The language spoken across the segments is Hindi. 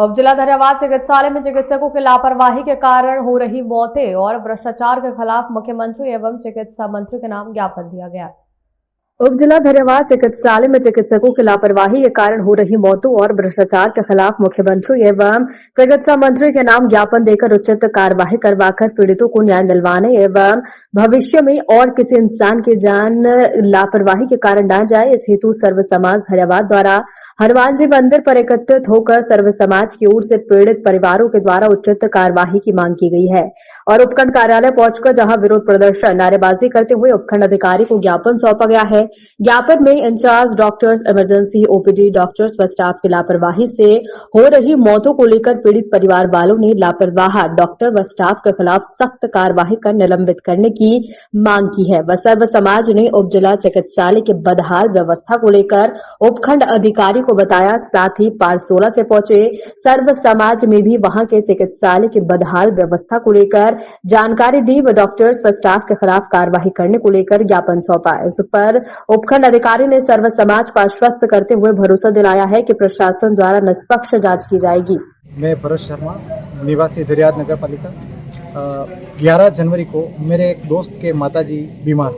उप जिला धन्यवाद चिकित्सालय में चिकित्सकों की लापरवाही के कारण हो रही मौतें और भ्रष्टाचार के खिलाफ मुख्यमंत्री एवं चिकित्सा मंत्री के नाम ज्ञापन दिया गया। उप जिला धन्यवाद चिकित्सालय में चिकित्सकों की लापरवाही के कारण हो रही मौतों और भ्रष्टाचार के खिलाफ मुख्यमंत्री एवं चिकित्सा मंत्री के नाम ज्ञापन देकर उचित कार्यवाही करवाकर पीड़ितों को न्याय दिलवाने एवं भविष्य में और किसी इंसान की जान लापरवाही के कारण न जाए, इस हेतु सर्व समाज धन्यवाद द्वारा हनुमान जी मंदिर पर एकत्रित होकर सर्व समाज की ओर से पीड़ित परिवारों के द्वारा उचित कार्यवाही की मांग की गई है और उपखंड कार्यालय पहुंचकर जहां विरोध प्रदर्शन नारेबाजी करते हुए उपखंड अधिकारी को ज्ञापन सौंपा गया है। ज्ञापन में incharge doctors, emergency OPD doctors व स्टाफ की लापरवाही से हो रही मौतों को लेकर पीड़ित परिवार वालों ने लापरवाह डॉक्टर व स्टाफ के खिलाफ सख्त कार्यवाही कर निलंबित करने की मांग की है। व सर्व समाज ने उप जिला चिकित्सालय की बदहाल व्यवस्था को लेकर उपखंड अधिकारी को बताया। साथ ही पारसोला से पहुंचे सर्व समाज में भी वहां के चिकित्सालय की बदहाल व्यवस्था को लेकर जानकारी दी व डॉक्टर्स व स्टाफ के खिलाफ कार्यवाही करने को लेकर ज्ञापन सौंपा। इस पर उपखंड अधिकारी ने सर्व समाज को आश्वस्त करते हुए भरोसा दिलाया है कि प्रशासन द्वारा निष्पक्ष जांच की जाएगी। मैं भरत शर्मा, निवासी दरियाद नगर पालिका। 11 जनवरी को मेरे एक दोस्त के माताजी बीमार,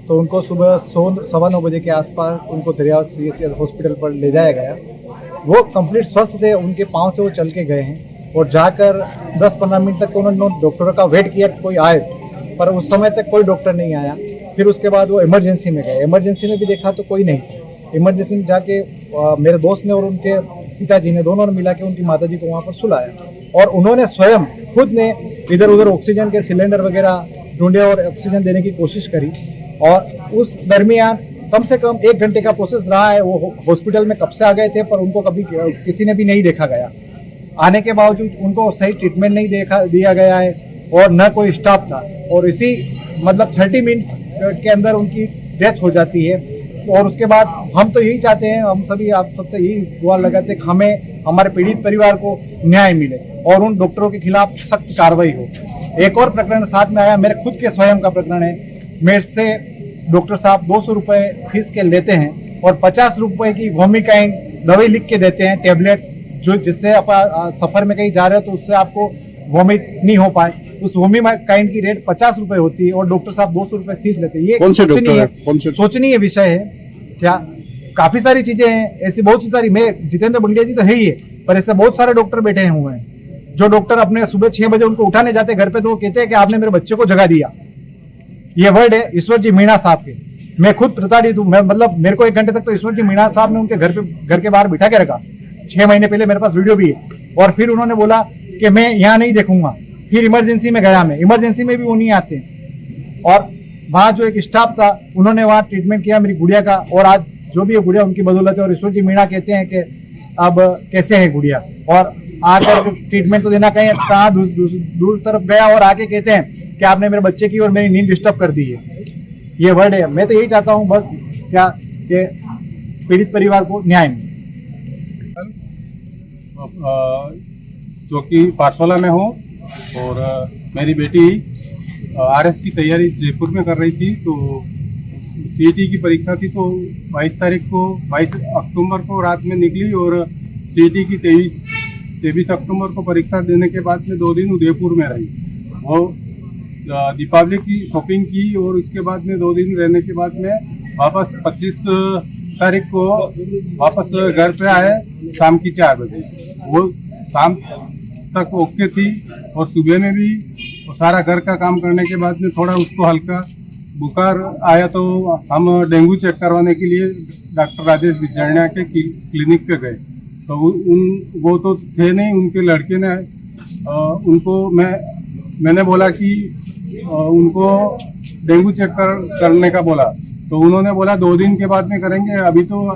तो उनको सुबह 9:15 बजे के आसपास उनको दरियाद सीएचसी हॉस्पिटल पर ले जाया गया। वो कंप्लीट स्वस्थ थे, उनके पांव से वो चल के गए हैं और जाकर 10-15 मिनट तक उन्होंने डॉक्टरों का वेट किया कोई आए, पर उस समय तक कोई डॉक्टर नहीं आया। फिर उसके बाद वो इमरजेंसी में गए, इमरजेंसी में भी देखा तो कोई नहीं था। इमरजेंसी में जाके मेरे दोस्त ने और उनके पिताजी ने दोनों ने मिला के उनकी माताजी को वहाँ पर सुलाया और उन्होंने स्वयं खुद ने इधर उधर ऑक्सीजन के सिलेंडर वगैरह ढूंढे और ऑक्सीजन देने की कोशिश करी। और उस दरमियान कम से कम 1 घंटे का प्रोसेस रहा है। वो हॉस्पिटल में कब से आ गए थे, पर उनको कभी किसी ने भी नहीं देखा गया। आने के बावजूद उनको सही ट्रीटमेंट नहीं दिया गया है और न कोई स्टाफ था और इसी मतलब 30 मिनट के अंदर उनकी डेथ हो जाती है। और उसके बाद हम तो यही चाहते हैं, हम सभी आप सबसे यही दुआ लगाते हैं कि हमें हमारे पीड़ित परिवार को न्याय मिले और उन डॉक्टरों के खिलाफ सख्त कार्रवाई हो। एक और प्रकरण साथ में आया, मेरे खुद के स्वयं का प्रकरण है। मेरे से डॉक्टर साहब 200 रुपये फीस के लेते हैं और 50 रुपये की वोमिकाइन दवाई लिख के देते हैं, टेबलेट्स, जो जिससे आप सफर में कहीं जा रहे हो तो उससे आपको वोमिट नहीं हो पाए। उस वोमिकाइन की रेट 50 रुपए होती है और डॉक्टर साहब 200 रुपए फीस लेते हैं। ये सोचनीय विषय है क्या? काफी सारी चीजें हैं ऐसी, बहुत सी सारी। मैं जितेंद्र बंगलिया जी तो है ही है, पर ऐसे बहुत सारे डॉक्टर बैठे हुए हैं जो डॉक्टर अपने सुबह 6 बजे उनको उठाने जाते घर पे तो वो कहते हैं कि आपने मेरे बच्चे को जगा दिया। ये वर्ड है ईश्वर जी मीणा साहब के। मैं खुद प्रताड़ित हूँ। मैं मतलब मेरे को 1 घंटे तक तो ईश्वर जी मीणा साहब ने उनके घर के बाहर बिठा के रखा। 6 महीने पहले मेरे पास वीडियो भी है। और फिर उन्होंने बोला कि मैं यहाँ नहीं देखूंगा। फिर इमरजेंसी में गया, मैं इमरजेंसी में भी वो नहीं आते। और वहाँ जो एक स्टाफ था उन्होंने वहाँ ट्रीटमेंट किया मेरी गुड़िया का, और आज जो भी है गुड़िया उनकी बदौलत है। और ईश्वर जी मीणा कहते हैं कि अब कैसे है गुड़िया, और आकर ट्रीटमेंट तो देना कहीं कहाँ दूर तरफ गया और आके कहते हैं कि आपने मेरे बच्चे की और मेरी नींद डिस्टर्ब कर दी है। ये वर्ड है। मैं तो यही चाहता हूँ बस क्या कि पीड़ित परिवार को न्याय मिले। जो कि पाठशाला में हूँ और मेरी बेटी आरएस की तैयारी जयपुर में कर रही थी, तो सीईटी की परीक्षा थी, तो 22 अक्टूबर को रात में निकली और सीईटी की 23 अक्टूबर को परीक्षा देने के बाद में 2 दिन उदयपुर में रही। वो दीपावली की शॉपिंग की और उसके बाद में 2 दिन रहने के बाद में वापस 25 तारीख को वापस घर पे आए शाम की 4 बजे। वो शाम तक ओके थी और सुबह में भी सारा घर का काम करने के बाद में थोड़ा उसको हल्का बुखार आया, तो हम डेंगू चेक करवाने के लिए डॉक्टर राजेश बिजड़िया के क्लिनिक पे गए। तो वो तो थे नहीं, उनके लड़के ने उनको मैंने बोला कि उनको डेंगू चेक करने का बोला, तो उन्होंने बोला 2 दिन के बाद में करेंगे, अभी तो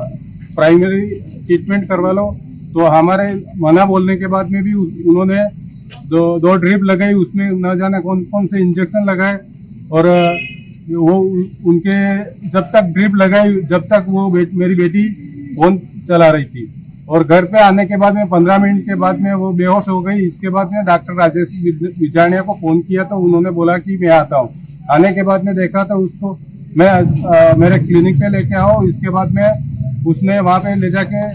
प्राइमरी ट्रीटमेंट करवा लो। तो हमारे मना बोलने के बाद में भी उन्होंने दो ड्रिप लगाई, उसमें न जाने कौन कौन से इंजेक्शन लगाए। और वो उनके जब तक ड्रिप लगाई, जब तक वो मेरी बेटी फोन चला रही थी, और घर पे आने के बाद में 15 मिनट के बाद में वो बेहोश हो गई। इसके बाद में डॉक्टर राजेश बिजानिया को फोन किया, तो उन्होंने बोला कि मैं आता हूँ। आने के बाद में देखा तो उसको मैं मेरे क्लिनिक पे लेके आओ। इसके बाद में उसने वहाँ पे ले जाके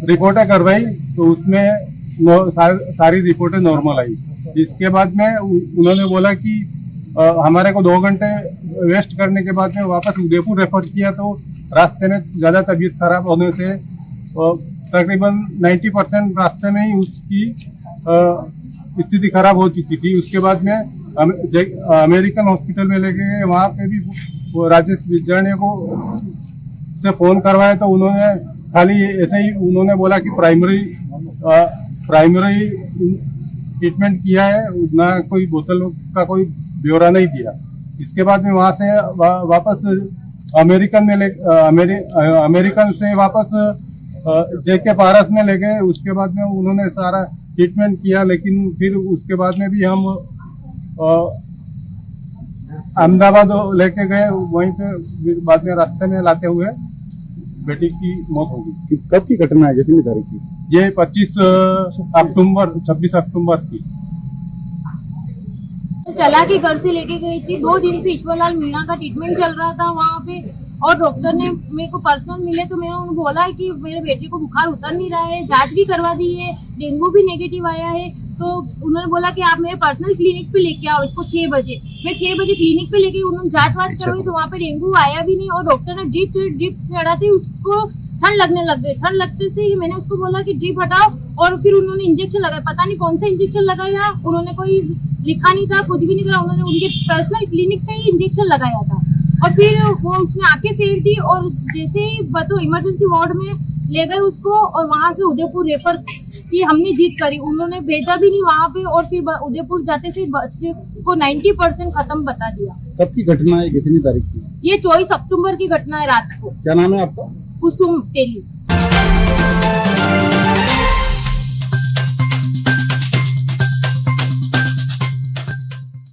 रिपोर्टें करवाई तो उसमें सारी रिपोर्टें नॉर्मल आई। इसके बाद में उन्होंने बोला कि हमारे को 2 घंटे वेस्ट करने के बाद में वापस उदयपुर रेफर किया, तो रास्ते में ज़्यादा तबीयत खराब होने से तकरीबन 90% रास्ते में ही उसकी स्थिति खराब हो चुकी थी। उसके बाद में अमेरिकन हॉस्पिटल में लेके गए, वहाँ पे भी वो राजेश विजयने को से फ़ोन करवाया तो उन्होंने खाली ऐसे ही उन्होंने बोला कि प्राइमरी ट्रीटमेंट किया है, ना कोई बोतल का कोई ब्यौरा नहीं दिया। इसके बाद में वहाँ से वापस अमेरिकन से वापस जेके पारस में ले गए। उसके बाद में उन्होंने सारा ट्रीटमेंट किया, लेकिन फिर उसके बाद में भी हम अहमदाबाद लेके गए। वहीं पे बाद में रास्ते में लाते हुए बेटी की मौत हो गई। कब की घटना है, कितनी तारीख की? ये 26 अक्टूबर की। चला के घर से लेके गई थी। 2 दिन से ईश्वरलाल मीणा का ट्रीटमेंट चल रहा था वहाँ पे, और डॉक्टर ने मेरे को पर्सनल मिले तो मैंने उन्हें बोला कि मेरे बेटे को बुखार उतर नहीं रहा है, जांच भी करवा दी है, डेंगू भी नेगेटिव आया है। तो उन्होंने बोला कि आप मेरे पर्सनल क्लिनिक पे लेके आओ इसको 6 बजे। मैं 6 बजे क्लिनिक पे लेके उन्होंने जांच वाच करवाई तो वहाँ पे डेंगू आया भी नहीं, और डॉक्टर ने ड्रिप चढ़ाते उसको ठंड लगने लग गई। ठंड लगते से ही मैंने उसको बोला कि ड्रिप हटाओ, और फिर उन्होंने इंजेक्शन लगाया। पता नहीं कौन सा इंजेक्शन लगाया, उन्होंने कोई लिखा नहीं था, कुछ भी नहीं करा। उन्होंने उनके पर्सनल क्लिनिक से ही इंजेक्शन लगाया था, और फिर वो उसने आंखें फेर दी, और जैसे ही तो इमरजेंसी वार्ड में ले गए उसको, और वहां से उदयपुर रेफर की हमने जीत करी। उन्होंने भेजा भी नहीं वहां पे, और फिर उदयपुर जाते से बच्चे को 90% खत्म बता दिया। कब की घटना है, कितनी तारीख की? ये 24 अक्टूबर की घटना है रात को। क्या नाम है आपका? कुसुम तेली।